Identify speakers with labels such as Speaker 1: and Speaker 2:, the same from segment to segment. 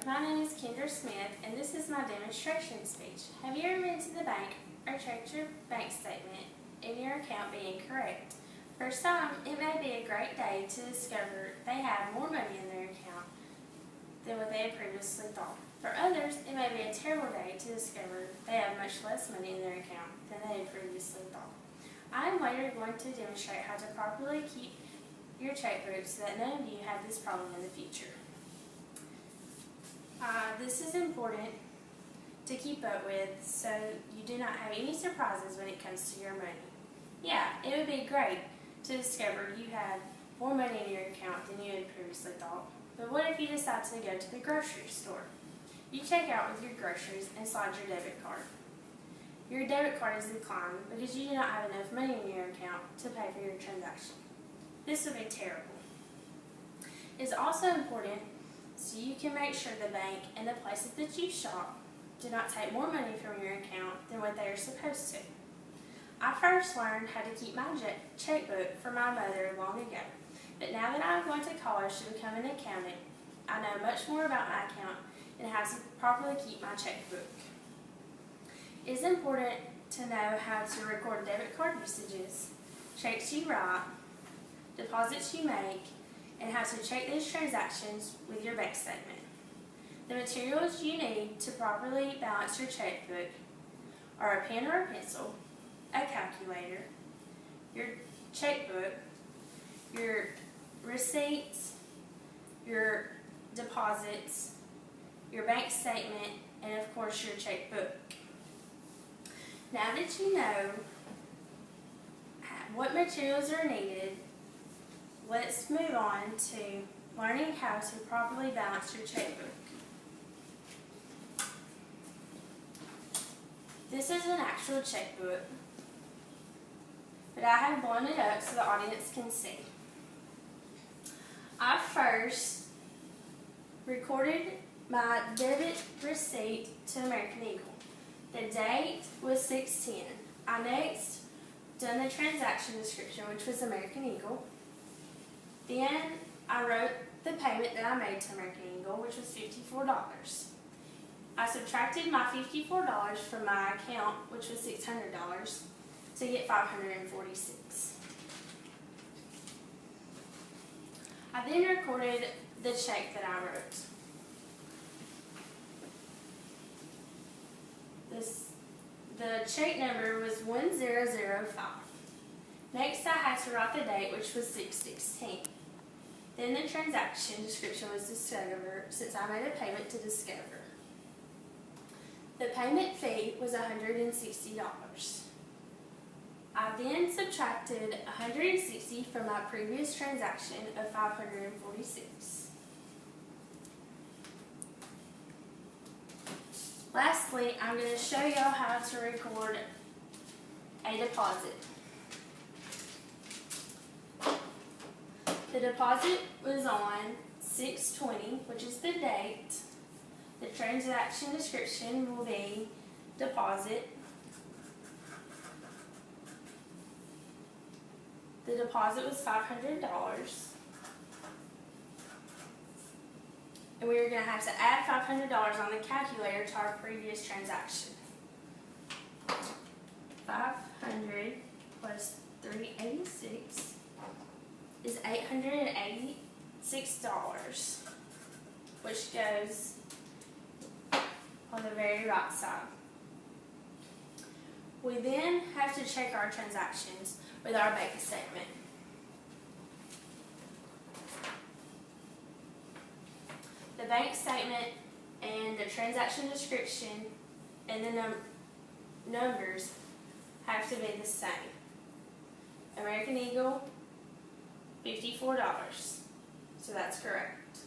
Speaker 1: my name is Kendra Smith, and this is my demonstration speech. Have you ever been to the bank or checked your bank statement and your account being incorrect? For some, it may be a great day to discover they have more money in their account than what they had previously thought. For others, it may be a terrible day to discover they have much less money in their account than they had previously thought. I am later going to demonstrate how to properly keep your checkbook so that none of you have this problem in the future. This is important to keep up with so you do not have any surprises when it comes to your money. Yeah, it would be great to discover you have more money in your account than you had previously thought. But what if you decide to go to the grocery store? You check out with your groceries and slide your debit card. Your debit card is declined because you do not have enough money in your account to pay for your transaction. This would be terrible. It's also important so you can make sure the bank and the places that you shop do not take more money from your account than what they are supposed to. I first learned how to keep my checkbook for my mother long ago, but now that I'm going to college to become an accountant, I know much more about my account and how to properly keep my checkbook. It is important to know how to record debit card usages, checks you write, deposits you make, and how to check these transactions with your bank statement. The materials you need to properly balance your checkbook are a pen or a pencil, a calculator, your checkbook, your receipts, your deposits, your bank statement, and of course your checkbook. Now that you know what materials are needed, let's move on to learning how to properly balance your checkbook. This is an actual checkbook, but I have blown it up so the audience can see. I first recorded my debit receipt to American Eagle. The date was 6/10. I next done the transaction description, which was American Eagle. Then I wrote the payment that I made to American Eagle, which was $54. I subtracted my $54 from my account, which was $600, to get $546. I then recorded the check that I wrote. The check number was 1005. Next, I had to write the date, which was 6/16. Then the transaction description was Discover, since I made a payment to Discover. The payment fee was $160. I then subtracted $160 from my previous transaction of $546. Lastly, I'm going to show y'all how to record a deposit. The deposit was on 6/20, which is the date. The transaction description will be deposit. The deposit was $500. And we are going to have to add $500 on the calculator to our previous transaction. 500 plus 386 is $886, which goes on the very right side. We then have to check our transactions with our bank statement. The bank statement and the transaction description and the numbers have to be the same. American Eagle, $54, so that's correct.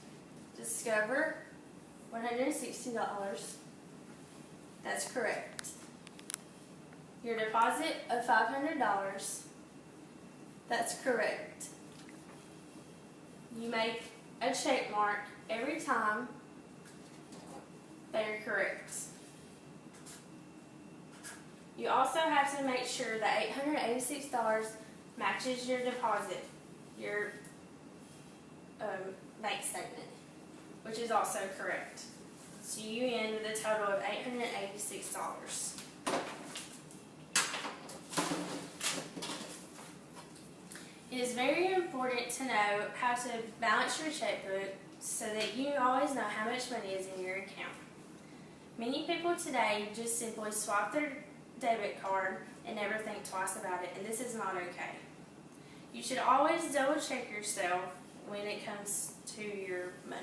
Speaker 1: Discover, $160, that's correct. Your deposit of $500, that's correct. You make a check mark every time they are correct. You also have to make sure that $886 matches your deposit, your bank statement. which is also correct. So you end with a total of $886. It is very important to know how to balance your checkbook so that you always know how much money is in your account. Many people today just simply swap their debit card and never think twice about it, and this is not okay. You should always double check yourself when it comes to your money.